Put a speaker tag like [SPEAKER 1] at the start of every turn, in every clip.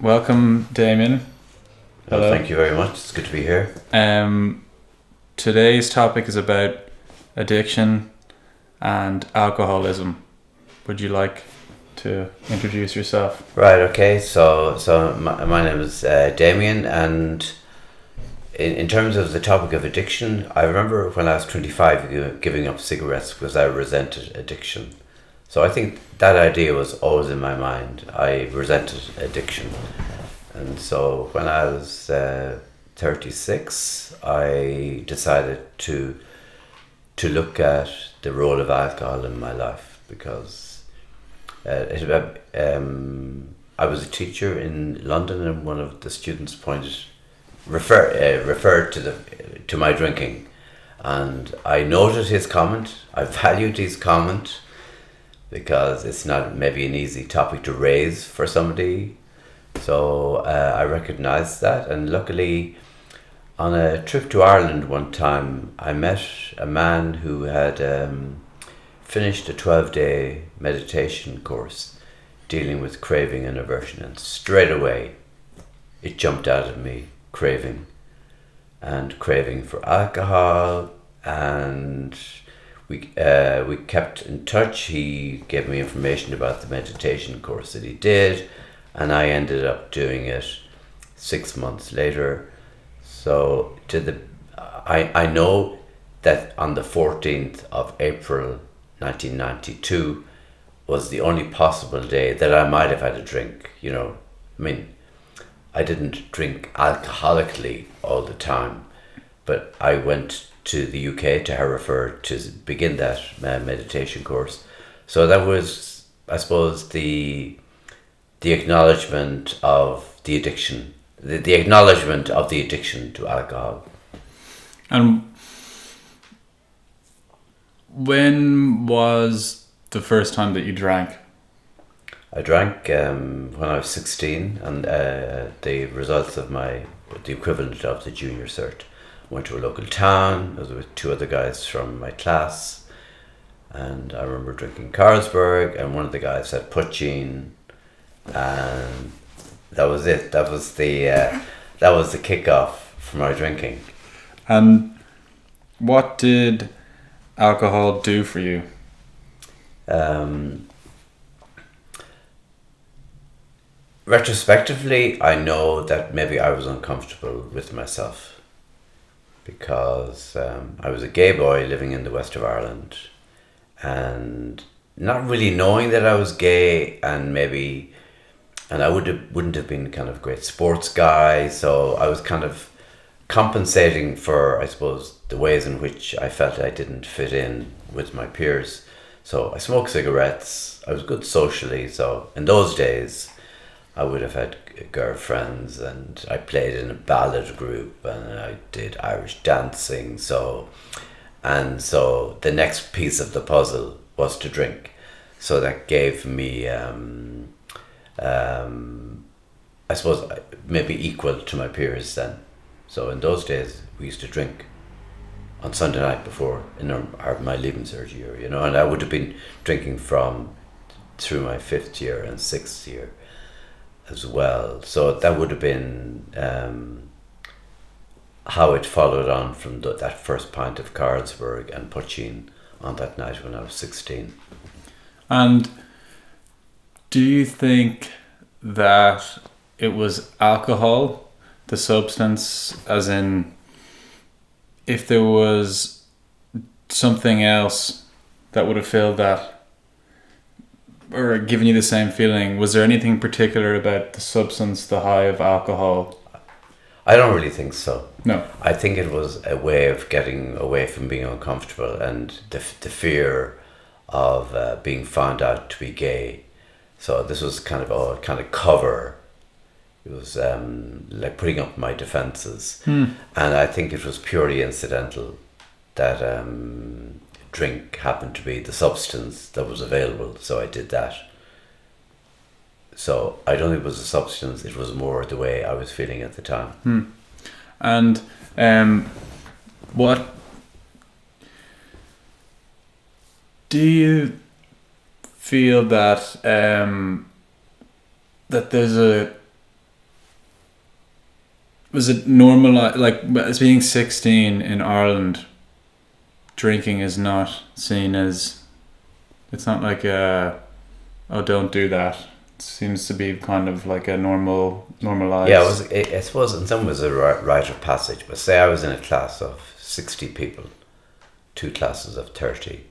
[SPEAKER 1] Welcome, Damian.
[SPEAKER 2] Well,
[SPEAKER 1] Hello.
[SPEAKER 2] thank you very much. It's good to be here.
[SPEAKER 1] Today's topic is about addiction and alcoholism. Would you like to introduce yourself?
[SPEAKER 2] Right. Okay. So my name is Damian, and in terms of the topic of addiction, I remember when I was 25 giving up cigarettes because I resented addiction. So I think that idea was always in my mind. I resented addiction. And so when I was 36, I decided to look at the role of alcohol in my life because I was a teacher in London, and one of the students referred to my drinking, and I noted his comment. I valued his comment because it's not maybe an easy topic to raise for somebody. So I recognised that, and luckily on a trip to Ireland one time I met a man who had finished a 12-day meditation course dealing with craving and aversion, and straight away it jumped out of me, craving for alcohol, and we kept in touch. He gave me information about the meditation course that he did, and I ended up doing it 6 months later. So I know that on the 14th of April 1992 was the only possible day that I might have had a drink. I mean, I didn't drink alcoholically all the time, but I went to the UK to Hereford to begin that meditation course. So that was, I suppose, the acknowledgement of the addiction, the acknowledgement of the addiction to alcohol.
[SPEAKER 1] And when was the first time that you drank?
[SPEAKER 2] I drank when I was 16, and the results of the equivalent of the junior cert. Went to a local town. I was with two other guys from my class, and I remember drinking Carlsberg, and one of the guys had poutine, and that was it. That was the kickoff for my drinking.
[SPEAKER 1] And what did alcohol do for you?
[SPEAKER 2] Retrospectively, I know that maybe I was uncomfortable with myself because I was a gay boy living in the west of Ireland, and not really knowing that I was gay, and I wouldn't have been kind of a great sports guy, so I was kind of compensating for, I suppose, the ways in which I felt I didn't fit in with my peers. So I smoked cigarettes. I was good socially. So in those days, I would have had girlfriends, and I played in a ballad group, and I did Irish dancing. So the next piece of the puzzle was to drink. So that gave me, I suppose, maybe equal to my peers then. So in those days, we used to drink on Sunday night before in my Lebensjahr year, and I would have been drinking through my 5th year and 6th year as well. So that would have been how it followed on from that first pint of Carlsberg and poutine on that night when I was 16.
[SPEAKER 1] And do you think that it was alcohol, the substance, as in if there was something else that would have filled that or given you the same feeling? Was there anything particular about the substance, the high of alcohol?
[SPEAKER 2] I don't really think so.
[SPEAKER 1] No.
[SPEAKER 2] I think it was a way of getting away from being uncomfortable and the fear of being found out to be gay. So this was kind of cover. It was like putting up my defences. And I think it was purely incidental that drink happened to be the substance that was available, so I did that. So I don't think it was a substance, it was more the way I was feeling at the time.
[SPEAKER 1] And what do you feel that that there's was it normal, like as being 16 in Ireland, drinking is not seen as, it's not like oh, don't do that. It seems to be kind of like a normalized.
[SPEAKER 2] Yeah, I suppose in some ways a rite of passage. But say I was in a class of 60 people, 2 classes of 30,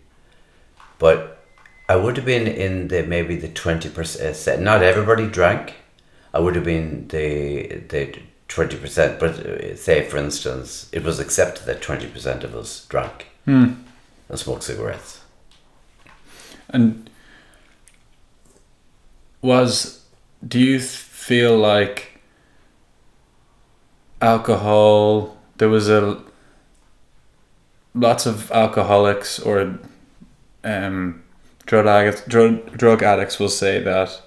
[SPEAKER 2] but I would have been in maybe the 20%. Not everybody drank. I would have been the 20%. But say, for instance, it was accepted that 20% of us drank and smoked cigarettes.
[SPEAKER 1] And do you feel like alcohol? There was lots of alcoholics or drug addicts will say that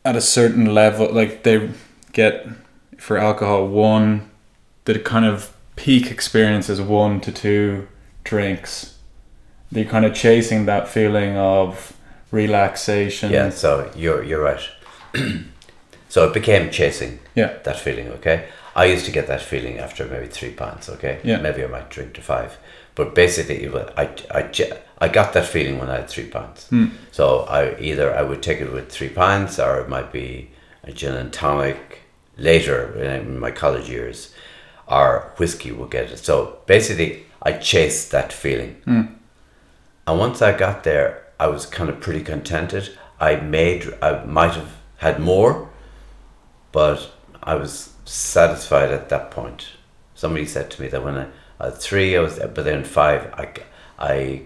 [SPEAKER 1] at a certain level, like they get for alcohol the kind of peak experience is 1 to 2 drinks. They're kind of chasing that feeling of relaxation.
[SPEAKER 2] Yeah, so you're right. So it became chasing that feeling, okay? I used to get that feeling after maybe 3 pints, okay?
[SPEAKER 1] Yeah.
[SPEAKER 2] Maybe I might drink to 5. But basically, I got that feeling when I had 3 pints. So I would take it with 3 pints, or it might be a gin and tonic later in my college years, or whiskey would get it. So basically, I chased that feeling. And once I got there, I was kind of pretty contented. I might have had more, but I was satisfied at that point. Somebody said to me that when I had 3, but then 5, I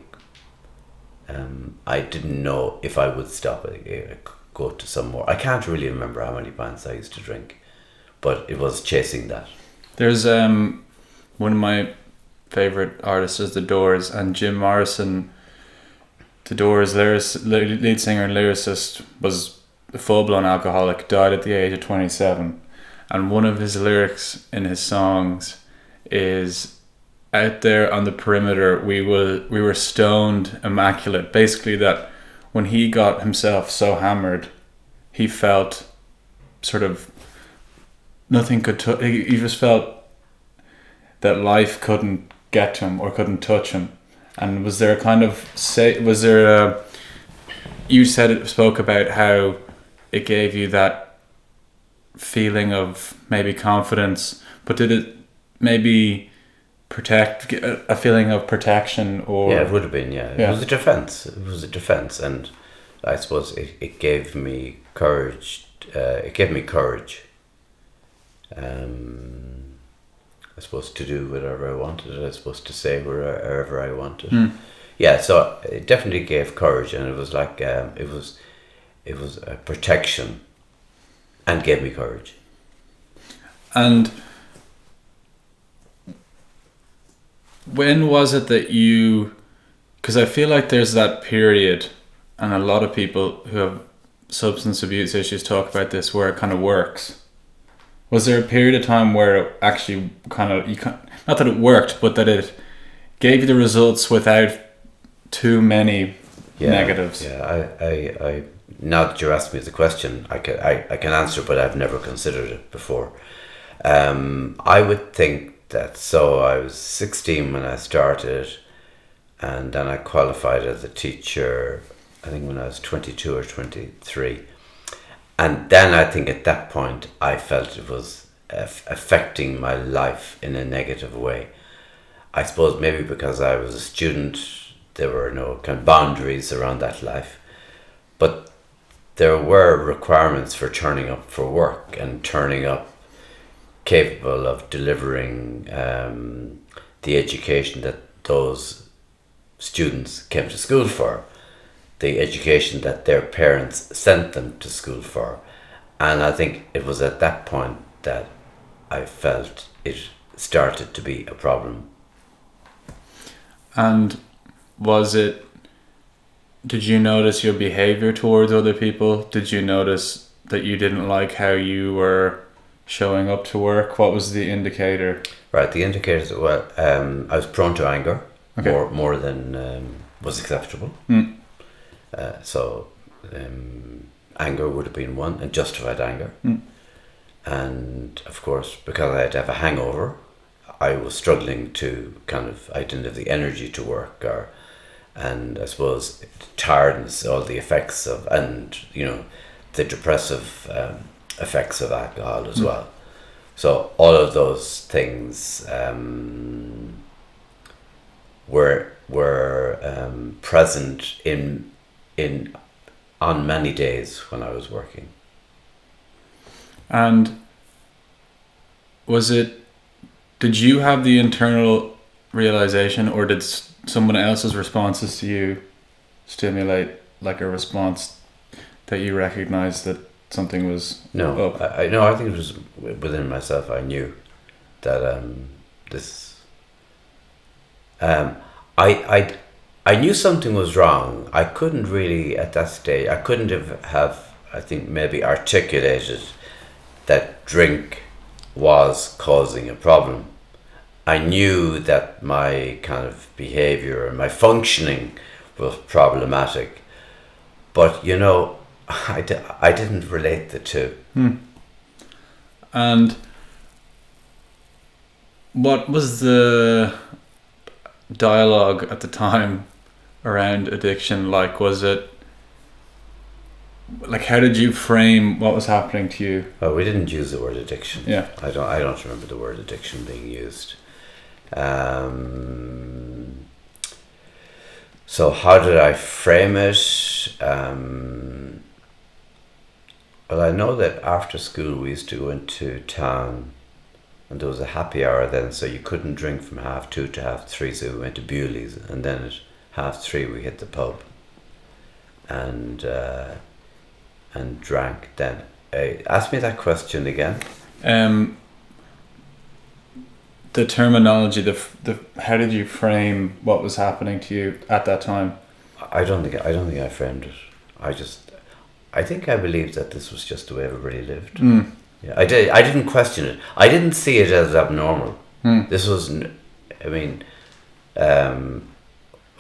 [SPEAKER 2] didn't know if I would stop. Go to some more. I can't really remember how many pints I used to drink, but it was chasing that.
[SPEAKER 1] There's one of my favorite artists is The Doors, and Jim Morrison, The Doors lead singer and lyricist, was a full-blown alcoholic, died at the age of 27, and one of his lyrics in his songs is, out there on the perimeter we were stoned immaculate. Basically that when he got himself so hammered, he felt sort of nothing could he just felt that life couldn't get to him or couldn't touch him. And was there a kind of you spoke about how it gave you that feeling of maybe confidence, but did it maybe protect, a feeling of protection? Or
[SPEAKER 2] it would have been. It was a defense, and I suppose it gave me courage. I suppose to do whatever I wanted. I suppose to say wherever I wanted. So it definitely gave courage, and it was like it was a protection and gave me courage.
[SPEAKER 1] And when was it that you, because I feel like there's that period, and a lot of people who have substance abuse issues talk about this, where it kind of works. Was there a period of time where it actually kind of, not that it worked, but that it gave you the results without too many negatives?
[SPEAKER 2] Yeah, I now that you asked me the question, I can answer, but I've never considered it before. I would think that, so I was 16 when I started, and then I qualified as a teacher, I think when I was 22 or 23. And then I think at that point I felt it was affecting my life in a negative way. I suppose maybe because I was a student, there were no kind of boundaries around that life. But there were requirements for turning up for work and turning up capable of delivering the education that those students came to school for, the education that their parents sent them to school for. And I think it was at that point that I felt it started to be a problem.
[SPEAKER 1] And did you notice your behavior towards other people? Did you notice that you didn't like how you were showing up to work? What was the indicator?
[SPEAKER 2] Right, the indicators, well, I was prone to anger, more than was acceptable. So anger would have been one, and justified anger. And of course, because I had to have a hangover, I was struggling to I didn't have the energy to work, and I suppose tiredness, all the effects of, and the depressive effects of alcohol as well. So all of those things were present in on many days when I was working.
[SPEAKER 1] And did you have the internal realization, or did someone else's responses to you stimulate like a response that you recognized that something was
[SPEAKER 2] No,
[SPEAKER 1] up?
[SPEAKER 2] I think it was within myself. I knew that this. I knew something was wrong. I couldn't really at that stage. I couldn't have I think maybe articulated that drink was causing a problem. I knew that my kind of behavior and my functioning was problematic, but I didn't relate the two.
[SPEAKER 1] And what was the dialogue at the time around addiction like? Was it like, how did you frame what was happening to you?
[SPEAKER 2] Well, we didn't use the word addiction.
[SPEAKER 1] Yeah.
[SPEAKER 2] I don't remember the word addiction being used. So how did I frame it? Well, I know that after school we used to go into town, and there was a happy hour then, so you couldn't drink from 2:30 to 3:30. So we went to Bewley's, and then at 3:30 we hit the pub, and drank. Then ask me that question again.
[SPEAKER 1] The terminology, the how did you frame what was happening to you at that time?
[SPEAKER 2] I don't think I framed it. I think I believed that this was just the way everybody lived. Yeah, I didn't question it. I didn't see it as abnormal. This was, well,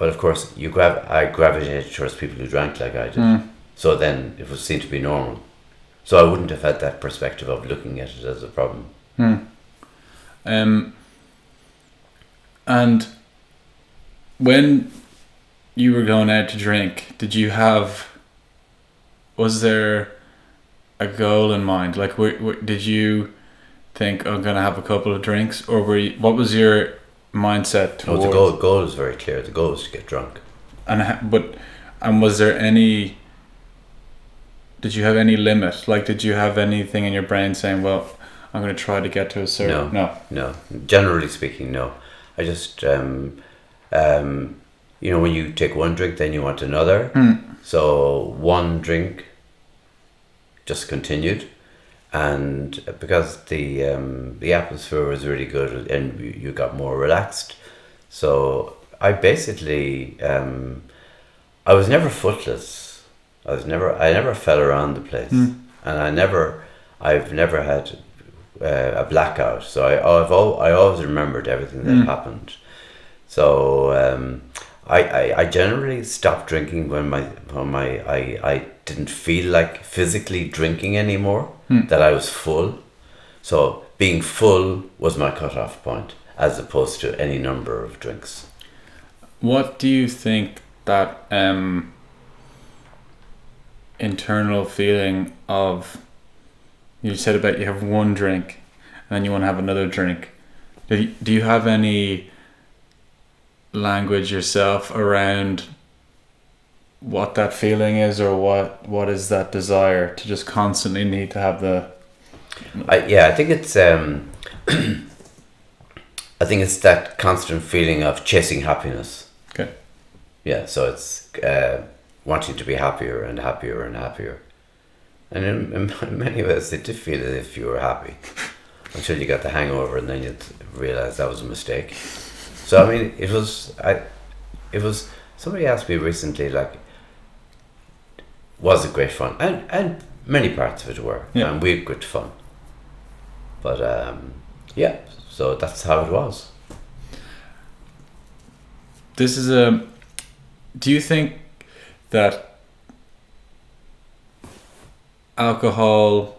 [SPEAKER 2] of course, I gravitated towards people who drank like I did. So then it was seen to be normal. So I wouldn't have had that perspective of looking at it as a problem.
[SPEAKER 1] And when you were going out to drink, was there a goal in mind? Like, did you think, I'm going to have a couple of drinks? Or what was your mindset towards?
[SPEAKER 2] No, the goal is very clear. The goal is to get drunk.
[SPEAKER 1] And was there any... Did you have any limit? Like, did you have anything in your brain saying, well, I'm going to try to get to a certain...
[SPEAKER 2] No. Generally speaking, no. I just, when you take one drink, then you want another. So one drink just continued, and because the atmosphere was really good and you got more relaxed, so I basically I was never footless. I never fell around the place, and I've never had a blackout. So I always remembered everything that happened. So I generally stopped drinking when I didn't feel like physically drinking anymore. That I was full. So being full was my cutoff point, as opposed to any number of drinks.
[SPEAKER 1] What do you think that internal feeling of, you said about you have one drink and then you want to have another drink, do you have any language yourself around what that feeling is, or what is that desire to just constantly need to have the...
[SPEAKER 2] I think it's I think it's that constant feeling of chasing happiness.
[SPEAKER 1] Okay.
[SPEAKER 2] Yeah, so it's wanting to be happier and happier and happier. And in many ways, it did feel as if you were happy until you got the hangover, and then you realised that was a mistake. So I mean, it was. Somebody asked me recently, like, was it great fun? And many parts of it were, and we had good fun. But yeah, so that's how it was.
[SPEAKER 1] Do you think that alcohol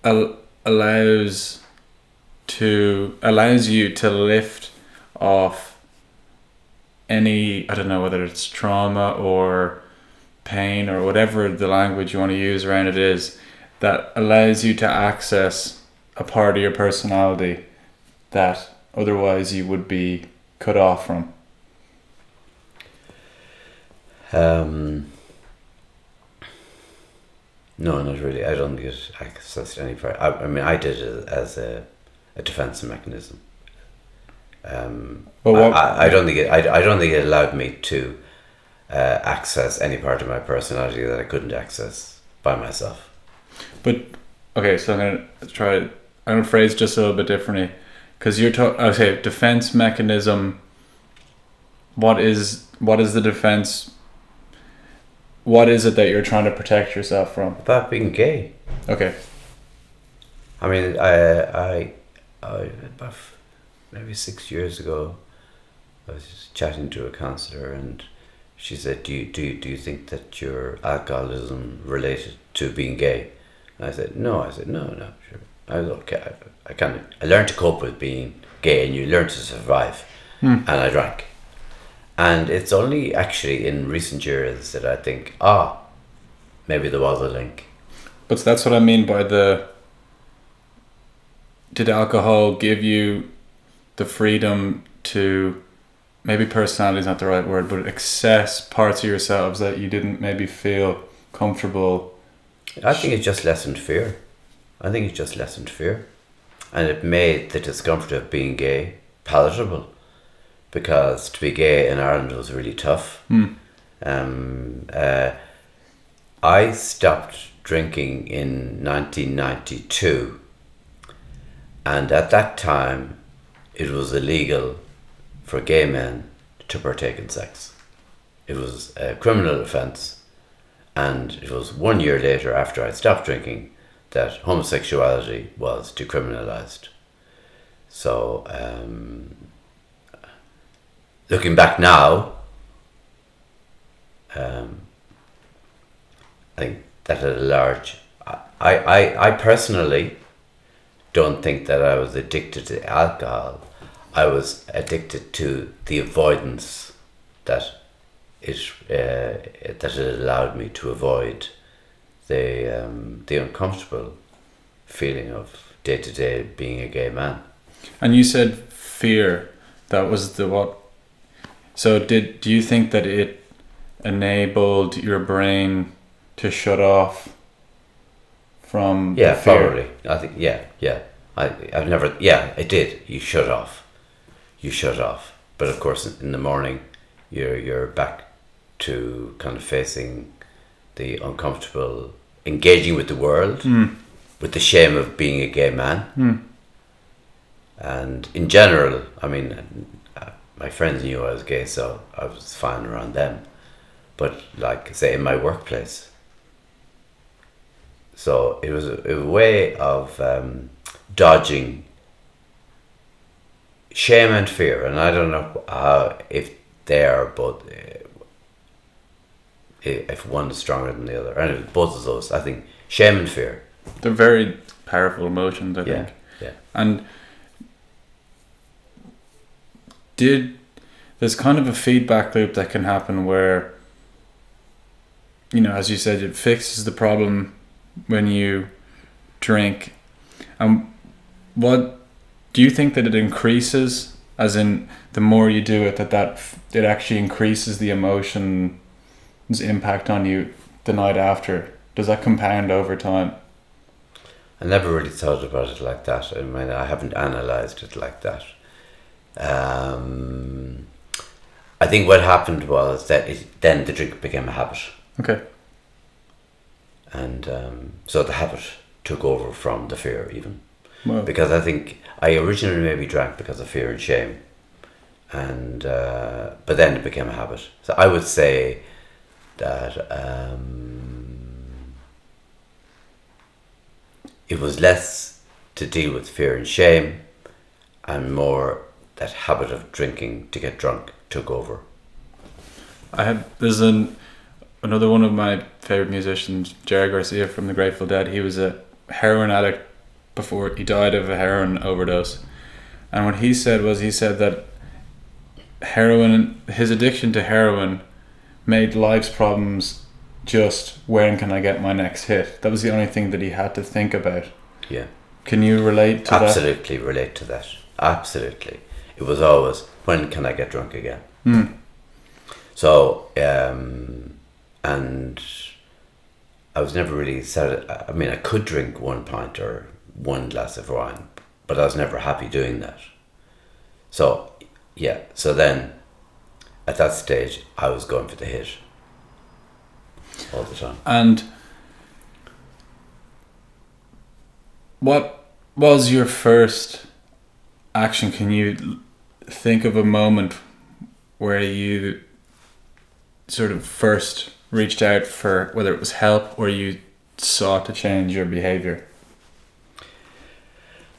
[SPEAKER 1] allows you to lift off any, I don't know whether it's trauma or pain or whatever the language you want to use around it is, that allows you to access a part of your personality that otherwise you would be cut off from?
[SPEAKER 2] No, not really. I don't get access to any part. I mean, I did it as a defense mechanism.
[SPEAKER 1] But what,
[SPEAKER 2] I don't think I don't think it allowed me to access any part of my personality that I couldn't access by myself.
[SPEAKER 1] But okay, so I'm gonna phrase just a little bit differently, because you're talking. Okay, defense mechanism. What is the defense? What is it that you're trying to protect yourself from?
[SPEAKER 2] About being gay.
[SPEAKER 1] Okay.
[SPEAKER 2] I mean, I about maybe 6 years ago, I was just chatting to a counsellor, and she said, "Do you think that your alcoholism related to being gay?" And I said, "No." I said, "No, sure. I was okay. I learned to cope with being gay, and you learn to survive." And I drank. And it's only actually in recent years that I think, maybe there was a link.
[SPEAKER 1] But that's what I mean by did alcohol give you the freedom to, maybe personality is not the right word, but access parts of yourselves that you didn't maybe feel comfortable?
[SPEAKER 2] I think it just lessened fear. And it made the discomfort of being gay palatable. Because to be gay in Ireland was really tough. I stopped drinking in 1992, and at that time it was illegal for gay men to partake in sex. It was a criminal offence, and it was 1 year later, after I stopped drinking, that homosexuality was decriminalised. So looking back now, I think that at a large, I personally don't think that I was addicted to alcohol. I was addicted to the avoidance that it allowed me to avoid the uncomfortable feeling of day to day being a gay man.
[SPEAKER 1] And you said fear. That was the what? So do you think that it enabled your brain to shut off from the fear?
[SPEAKER 2] Probably. I think I've never it did. You shut off. But of course in the morning you're back to kind of facing the uncomfortable, engaging with the world, with the shame of being a gay man. And in general, I mean, my friends knew I was gay, so I was fine around them. But like, say, in my workplace. So it was a way of dodging shame and fear. And I don't know if they are both, if one is stronger than the other. And both of those, I think, shame and fear.
[SPEAKER 1] They're very powerful emotions, I think.
[SPEAKER 2] Yeah.
[SPEAKER 1] And there's kind of a feedback loop that can happen where, you know, as you said, it fixes the problem when you drink. What do you think that it increases, as in the more you do it, that it actually increases the emotion's impact on you the night after? Does that compound over time?
[SPEAKER 2] I never really thought about it like that. I mean, I haven't analysed it like that. I think what happened was that then the drink became a habit.
[SPEAKER 1] Okay.
[SPEAKER 2] And so the habit took over from the fear even.
[SPEAKER 1] Wow.
[SPEAKER 2] Because I think I originally maybe drank because of fear and shame. And but then it became a habit. So I would say that it was less to deal with fear and shame, and more that habit of drinking to get drunk took over.
[SPEAKER 1] There's another one of my favorite musicians, Jerry Garcia from the Grateful Dead. He was a heroin addict before he died of a heroin overdose. And what he said was, he said that his addiction to heroin made life's problems just, when can I get my next hit? That was the only thing that he had to think about.
[SPEAKER 2] Yeah.
[SPEAKER 1] Can you relate to
[SPEAKER 2] Absolutely relate to that. Absolutely. It was always, when can I get drunk again?
[SPEAKER 1] that?
[SPEAKER 2] So, and I was never really I mean, I could drink 1 pint or 1 glass of wine, but I was never happy doing that. So, yeah. So then, at that stage, I was going for the hit all the time.
[SPEAKER 1] And what was your first action? Can you think of a moment where you sort of first reached out for, whether it was help or you sought to change your behaviour?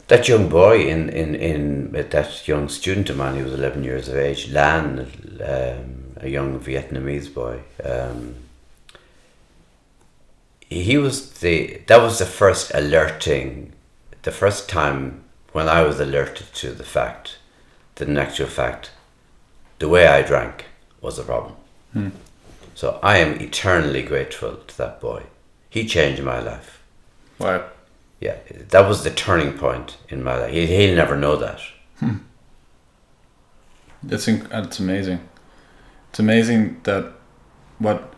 [SPEAKER 2] That young boy that young student of mine, he was 11 years of age, Lan, a young Vietnamese boy. That was the first alerting, the first time when I was alerted to the fact that in actual fact, the way I drank was a problem. So I am eternally grateful to that boy. He changed my life.
[SPEAKER 1] Wow.
[SPEAKER 2] Yeah, that was the turning point in my life. He'll never know that.
[SPEAKER 1] That's amazing. It's amazing that what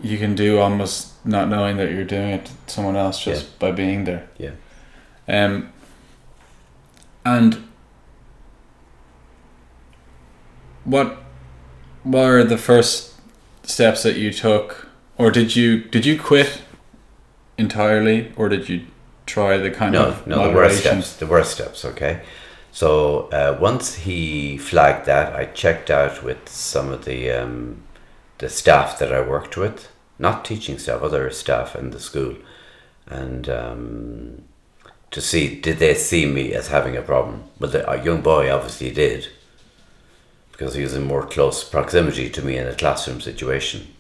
[SPEAKER 1] you can do, almost not knowing that you're doing it to someone else, just by being there.
[SPEAKER 2] Yeah.
[SPEAKER 1] And what were the first steps that you took, or did you quit entirely, or did you try the kind of moderation?
[SPEAKER 2] The worst steps, okay. So once he flagged that, I checked out with some of the staff that I worked with, not teaching staff, other staff in the school, and to see, did they see me as having a problem? Well, a young boy obviously did, because he was in more close proximity to me in a classroom situation.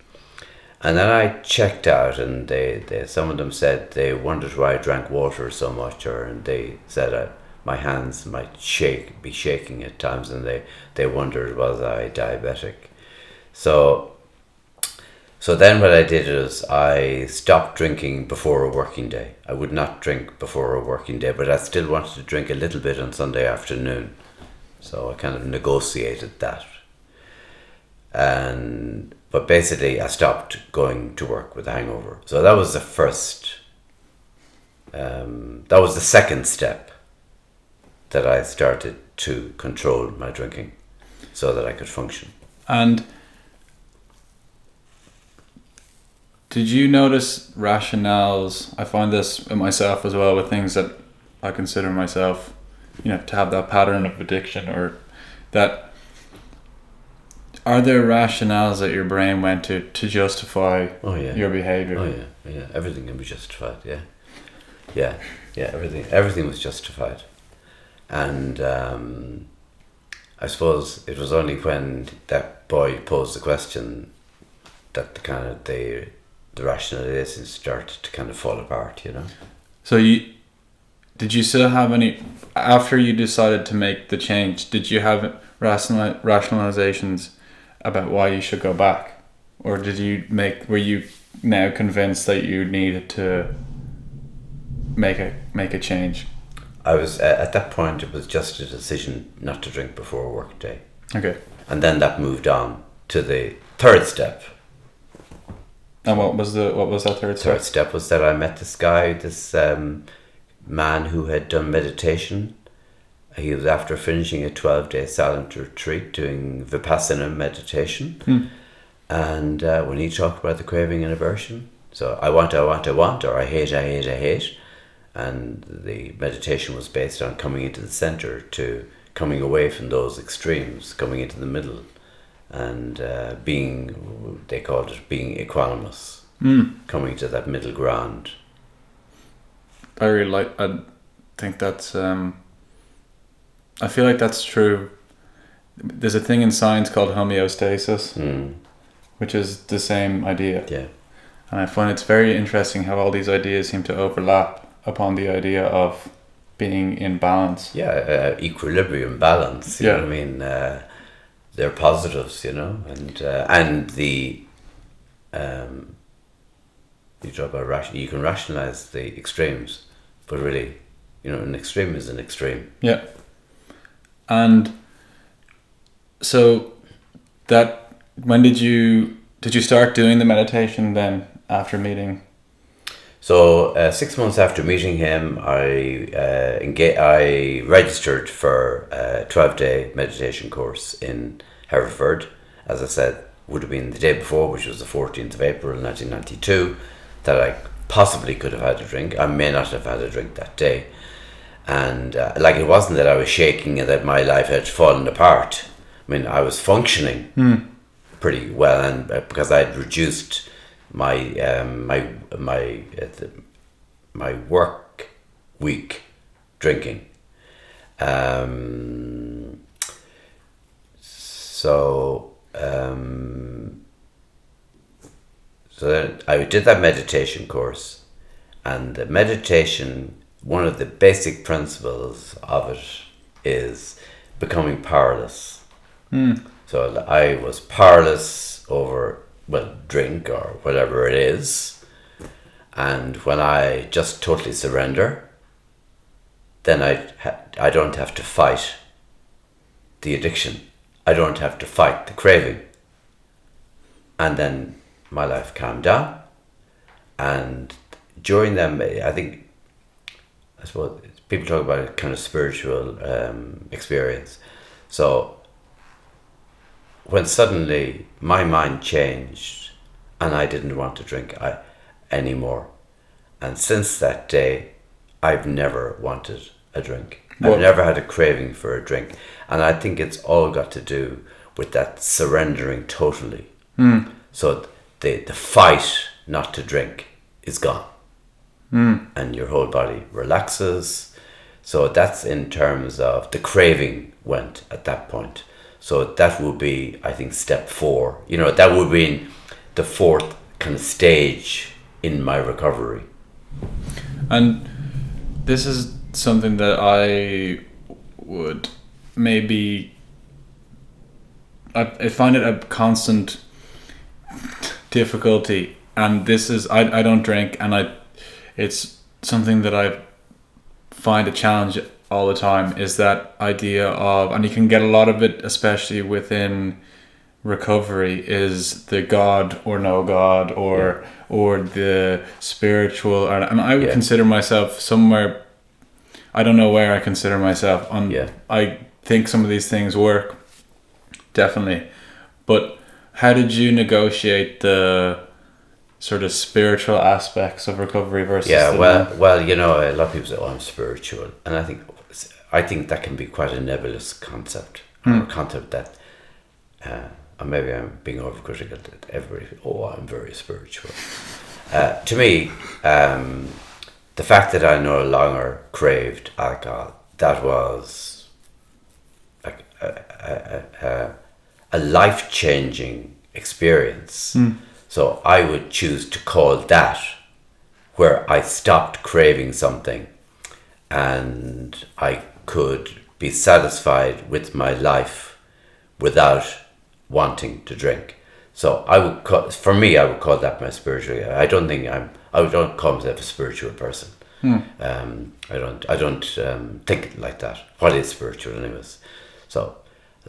[SPEAKER 2] And then I checked out, and they some of them said they wondered why I drank water so much, and they said my hands might be shaking at times, and they wondered, was I diabetic? So then what I did is I stopped drinking before a working day. I would not drink before a working day, but I still wanted to drink a little bit on Sunday afternoon. So I kind of negotiated that. But basically I stopped going to work with a hangover. So that was the first, that was the second step that I started to control my drinking so that I could function.
[SPEAKER 1] And did you notice rationales? I find this in myself as well, with things that I consider myself, to have that pattern of addiction, or that. Are there rationales that your brain went to justify your behaviour?
[SPEAKER 2] Oh yeah. Everything can be justified. Yeah. Everything was justified, and I suppose it was only when that boy posed the question that the rationalization started to kind of fall apart.
[SPEAKER 1] So did you still have any, after you decided to make the change? Did you have rationalizations about why you should go back, or were you now convinced that you needed to make a change?
[SPEAKER 2] I was at that point. It was just a decision not to drink before a work day.
[SPEAKER 1] Okay.
[SPEAKER 2] And then that moved on to the third step.
[SPEAKER 1] And what was that third step?
[SPEAKER 2] Third step was that I met this guy, this man who had done meditation. He was after finishing a 12-day silent retreat doing Vipassana meditation. And when he talked about the craving and aversion, so I want, or I hate. And the meditation was based on coming into the center, to coming away from those extremes, coming into the middle, and they called it being equanimous, coming to that middle ground.
[SPEAKER 1] I think that's... I feel like that's true. There's a thing in science called homeostasis, which is the same idea.
[SPEAKER 2] Yeah.
[SPEAKER 1] And I find it's very interesting how all these ideas seem to overlap upon the idea of being in balance.
[SPEAKER 2] Yeah, equilibrium, balance. You know what I mean? They're positives, you know, and the you talk about you can rationalize the extremes, but really, you know, an extreme is an extreme.
[SPEAKER 1] Yeah. And so that when did you start doing the meditation then after meeting?
[SPEAKER 2] So 6 months after meeting him, I registered for a 12-day meditation course in Hereford. As I said, would have been the day before, which was the 14th of April 1992, that I possibly could have had a drink. I may not have had a drink that day. And it wasn't that I was shaking and that my life had fallen apart. I mean, I was functioning pretty well, and because I had reduced my my work week drinking. So then I did that meditation course, and the meditation, one of the basic principles of it is becoming powerless. So I was powerless over, drink or whatever it is, and when I just totally surrender, then I don't have to fight the addiction. I don't have to fight the craving. And then my life calmed down, and during them, I suppose people talk about a kind of spiritual experience. So when suddenly my mind changed and I didn't want to drink anymore, and since that day I've never wanted a drink. I've never had a craving for a drink, and I think it's all got to do with that surrendering totally. So the fight not to drink is gone, and your whole body relaxes. So that's in terms of the craving went at that point. So that would be, I think, step 4. You know, that would be the 4th kind of stage in my recovery.
[SPEAKER 1] And this is something that I would maybe... I find it a constant difficulty, and this is... I don't drink, and it's something that I find a challenge all the time, is that idea of, and you can get a lot of it especially within recovery, is the God or no God, or the spiritual, and I would consider myself somewhere, I don't know where I consider myself on. I think some of these things work, definitely, but how did you negotiate the sort of spiritual aspects of recovery versus
[SPEAKER 2] well, you know, a lot of people say, I'm spiritual, and I think that can be quite a nebulous concept, or a concept that or maybe I'm being overcritical, that everybody, I'm very spiritual. To me, the fact that I no longer craved alcohol, that was like a life-changing experience. So I would choose to call that where I stopped craving something and I could be satisfied with my life without wanting to drink. So I would call that my spiritual. I don't call myself a spiritual person. I don't think like that. What is spiritual, anyways? So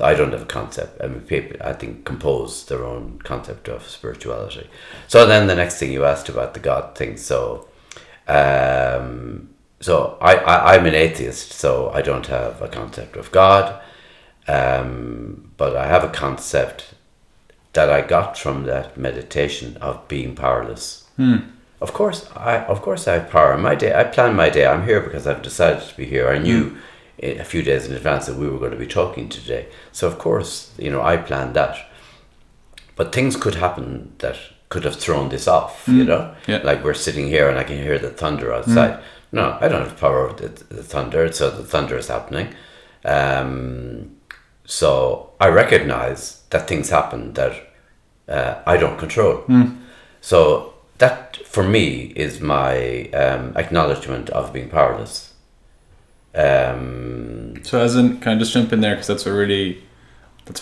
[SPEAKER 2] I don't have a concept. I mean, people, I think, compose their own concept of spirituality. So then the next thing you asked about the God thing. So I'm an atheist, so I don't have a concept of God. But I have a concept that I got from that meditation of being powerless. Of course I have power in my day. I plan my day. I'm here because I've decided to be here. I knew a few days in advance that we were going to be talking today. So of course, you know, I planned that. But things could happen that could have thrown this off, you know?
[SPEAKER 1] Yeah.
[SPEAKER 2] Like we're sitting here and I can hear the thunder outside. No, I don't have power over the thunder, so the thunder is happening. So I recognize that things happen that I don't control. So that for me is my acknowledgement of being powerless.
[SPEAKER 1] So as in, can I just jump in there, because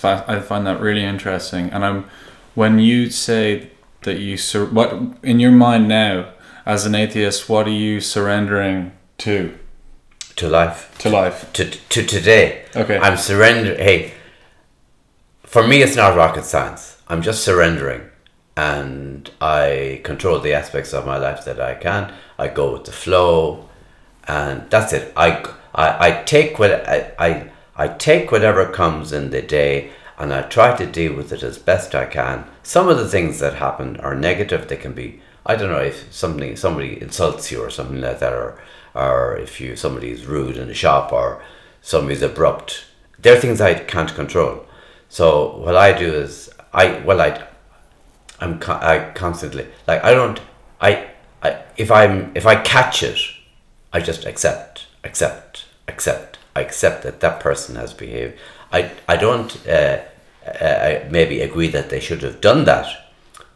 [SPEAKER 1] I find that really interesting. And when you say that what in your mind now as an atheist, what are you surrendering to?
[SPEAKER 2] To life.
[SPEAKER 1] To life.
[SPEAKER 2] To today.
[SPEAKER 1] Okay.
[SPEAKER 2] I'm surrendering. Hey, for me, it's not rocket science. I'm just surrendering, and I control the aspects of my life that I can. I go with the flow, and that's it. I take I take whatever comes in the day, and I try to deal with it as best I can. Some of the things that happen are negative. They can be, I don't know, if somebody insults you or something like that, or if somebody's rude in a shop, or somebody's abrupt. They're things I can't control. So what I do is I constantly, like, if I catch it, I just accept. I accept that person has behaved. I don't maybe agree that they should have done that,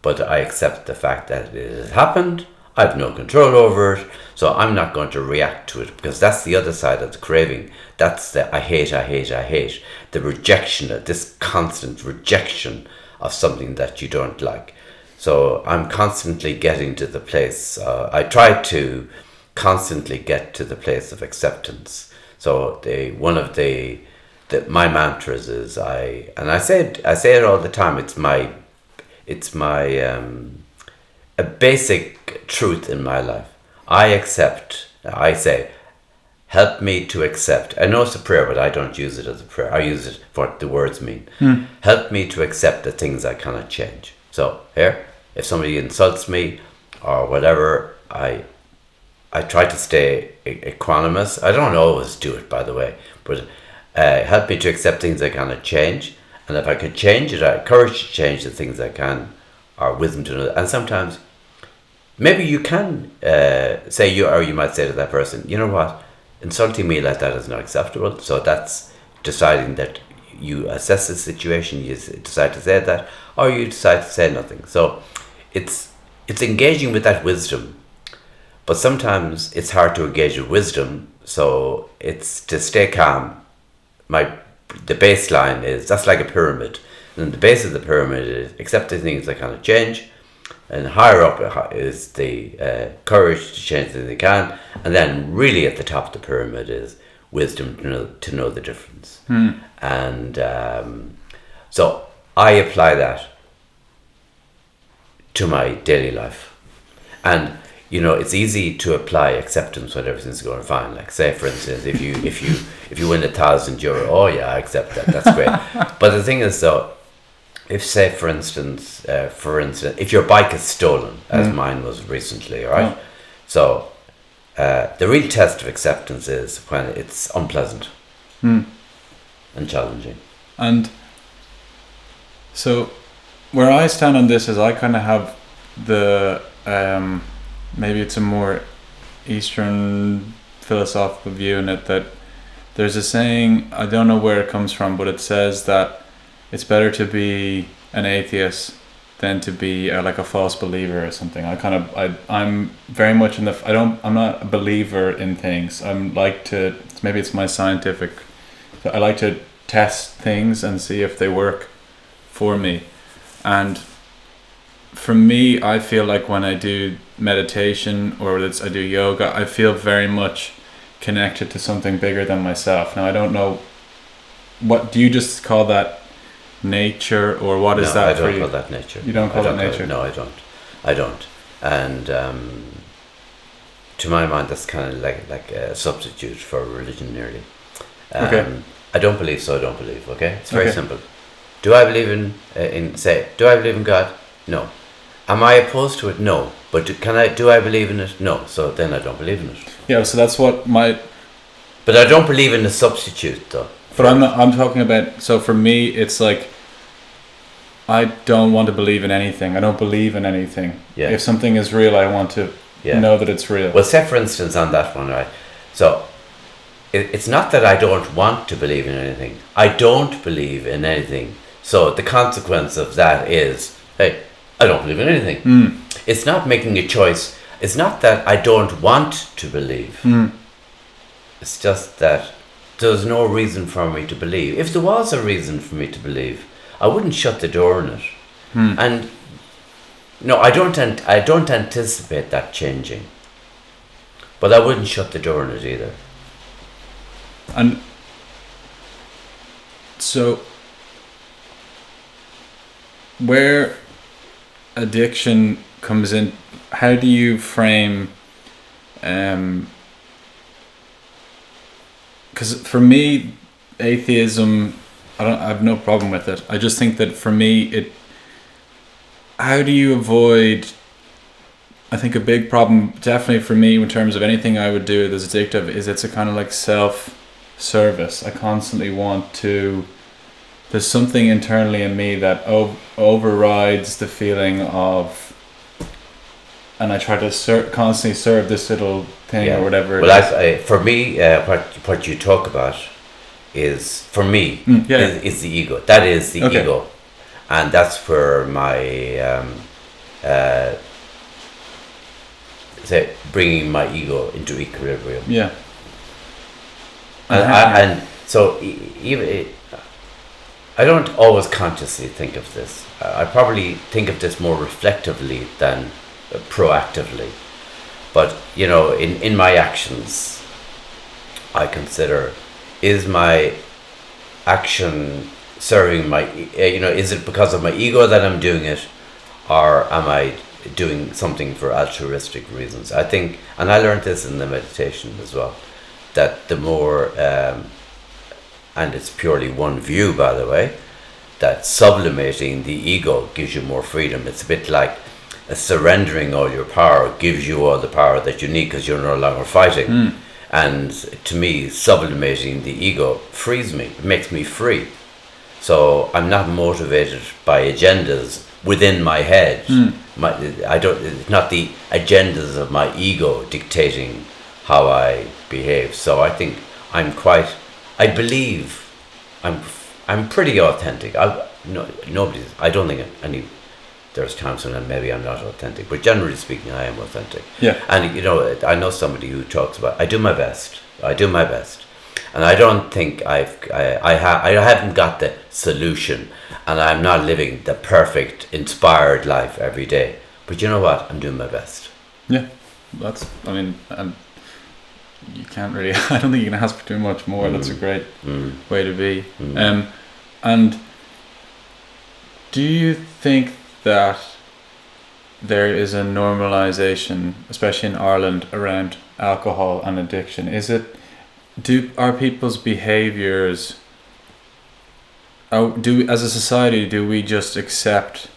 [SPEAKER 2] but I accept the fact that it has happened. I have no control over it, so I'm not going to react to it, because that's the other side of the craving. That's the I hate. The rejection, this constant rejection of something that you don't like. So I'm constantly getting to the place, I try to constantly get to the place of acceptance. So one of my mantras is I say it all the time. It's my a basic truth in my life. I say, help me to accept. I know it's a prayer, but I don't use it as a prayer. I use it for what the words mean. Help me to accept the things I cannot change. So here, if somebody insults me or whatever, I try to stay equanimous. I don't always do it, by the way, but help me to accept things I cannot change. And if I can change it, I have courage to change the things I can, or wisdom to know. And sometimes, maybe you can you might say to that person, you know what, insulting me like that is not acceptable. So that's deciding that you assess the situation, you decide to say that, or you decide to say nothing. So it's engaging with that wisdom. But sometimes it's hard to engage with wisdom, so it's to stay calm. The baseline is, that's like a pyramid. And the base of the pyramid is accepting things that cannot change, and higher up is the courage to change things they can, and then really at the top of the pyramid is wisdom to know the difference. And so I apply that to my daily life. And it's easy to apply acceptance when everything's going fine. Like, say, for instance, if you win €1,000, oh yeah, I accept that. That's great. But the thing is, though, if, say, for instance, if your bike is stolen, as mine was recently, right? So the real test of acceptance is when it's unpleasant and challenging.
[SPEAKER 1] And so, where I stand on this is, I kind of have the maybe it's a more Eastern philosophical view in it, that there's a saying, I don't know where it comes from, but it says that it's better to be an atheist than to be like a false believer or something. I'm very much I'm not a believer in things. Maybe it's my scientific, I like to test things and see if they work for me. And for me, I feel like when I do meditation or I do yoga, I feel very much connected to something bigger than myself. Now, I don't know, what do you just call that nature, or what is that for you?
[SPEAKER 2] I don't call that nature.
[SPEAKER 1] You don't call that nature?
[SPEAKER 2] No, I don't. And to my mind, that's kind of like a substitute for religion, nearly.
[SPEAKER 1] Okay.
[SPEAKER 2] I don't believe, so I don't believe. Okay, it's very simple. Do I believe do I believe in God? No. Am I opposed to it? No. But do I believe in it? No. So then I don't believe in it.
[SPEAKER 1] Yeah, so that's what
[SPEAKER 2] But I don't believe in the substitute, though.
[SPEAKER 1] But I'm talking about, so for me, it's like, I don't want to believe in anything. I don't believe in anything.
[SPEAKER 2] Yeah.
[SPEAKER 1] If something is real, I want to know that it's real.
[SPEAKER 2] Well, say, for instance, on that one, right? So it's not that I don't want to believe in anything. I don't believe in anything. So the consequence of that is, hey, I don't believe in anything. It's not making a choice. It's not that I don't want to believe. It's just that there's no reason for me to believe. If there was a reason for me to believe, I wouldn't shut the door on it. And no, I don't anticipate that changing. But I wouldn't shut the door on it either.
[SPEAKER 1] And so, where addiction comes in, how do you frame? Because for me, atheism, I have no problem with it. I just think that for me, how do you avoid? I think a big problem, definitely for me, in terms of anything I would do that's addictive, is it's a kind of like self-service. I constantly want to. There's something internally in me that overrides the feeling of, and I try to constantly serve this little thing or whatever.
[SPEAKER 2] Well, for me, what you talk about is, for me, is the ego. That is the ego, and that's where my say bringing my ego into equilibrium.
[SPEAKER 1] Yeah.
[SPEAKER 2] And so even. I don't always consciously think of this. I probably think of this more reflectively than proactively. But, in my actions, I consider, is my action serving my, is it because of my ego that I'm doing it, or am I doing something for altruistic reasons? I think, and I learned this in the meditation as well, that the more, and it's purely one view, by the way, that sublimating the ego gives you more freedom. It's a bit like surrendering all your power gives you all the power that you need because you're no longer fighting. And to me, sublimating the ego frees me, it makes me free. So I'm not motivated by agendas within my head. It's not the agendas of my ego dictating how I behave. So I think I believe I'm pretty authentic. I don't think there's times when maybe I'm not authentic, but generally speaking, I am authentic.
[SPEAKER 1] Yeah.
[SPEAKER 2] And I know somebody who talks about, I do my best, and I don't think I haven't got the solution, and I'm not living the perfect inspired life every day. But you know what? I'm doing my best.
[SPEAKER 1] Yeah, you can't really. I don't think you can ask for too much more. That's a great way to be. And do you think that there is a normalization, especially in Ireland, around alcohol and addiction? Are people's behaviors? As a society, do we just accept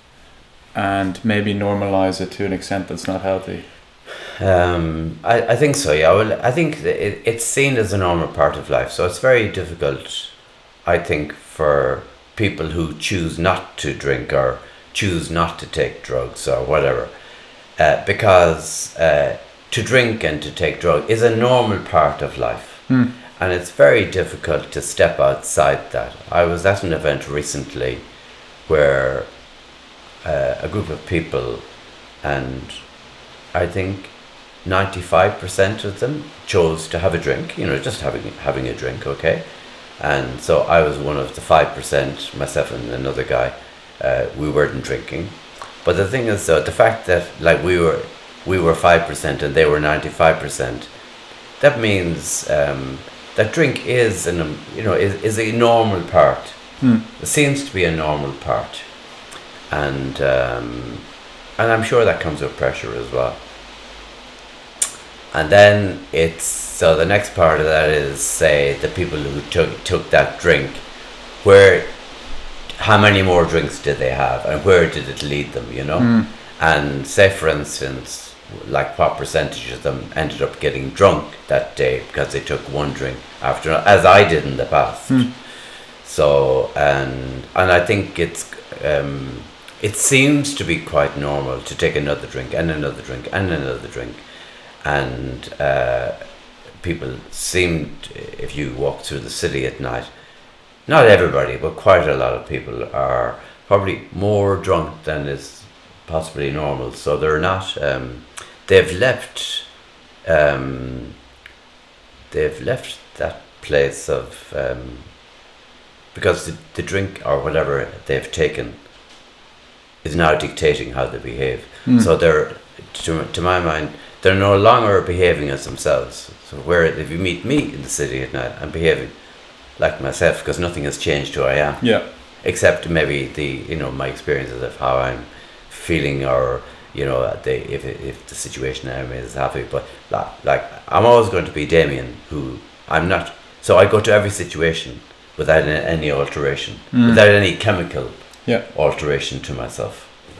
[SPEAKER 1] and maybe normalize it to an extent that's not healthy?
[SPEAKER 2] I think so, yeah. Well, I think it's seen as a normal part of life, so it's very difficult, I think, for people who choose not to drink or choose not to take drugs or whatever, because to drink and to take drugs is a normal part of life, and it's very difficult to step outside that. I was at an event recently where a group of people, and I think 95% of them chose to have a drink, just having a drink, okay? And so I was one of the 5%, myself and another guy, we weren't drinking. But the thing is, the fact that we were 5% and they were 95%, that means that drink is is a normal part. It seems to be a normal part, and I'm sure that comes with pressure as well. And then the next part of that is, say, the people who took that drink, how many more drinks did they have, and where did it lead them, And say, for instance, what percentage of them ended up getting drunk that day because they took one drink after, as I did in the past. So, and I think it seems to be quite normal to take another drink and another drink and another drink. And people seemed, if you walk through the city at night, not everybody, but quite a lot of people are probably more drunk than is possibly normal. So they're not. They've left. They've left that place of because the drink or whatever they've taken is now dictating how they behave. So they're, to my mind, they're no longer behaving as themselves. So where if you meet me in the city at night, I'm behaving like myself because nothing has changed who I am.
[SPEAKER 1] Yeah.
[SPEAKER 2] Except maybe my experiences of how I'm feeling, or if the situation I'm in is happy. But like I'm always going to be Damian, who I'm not. So I go to every situation without any alteration, without any chemical alteration to myself.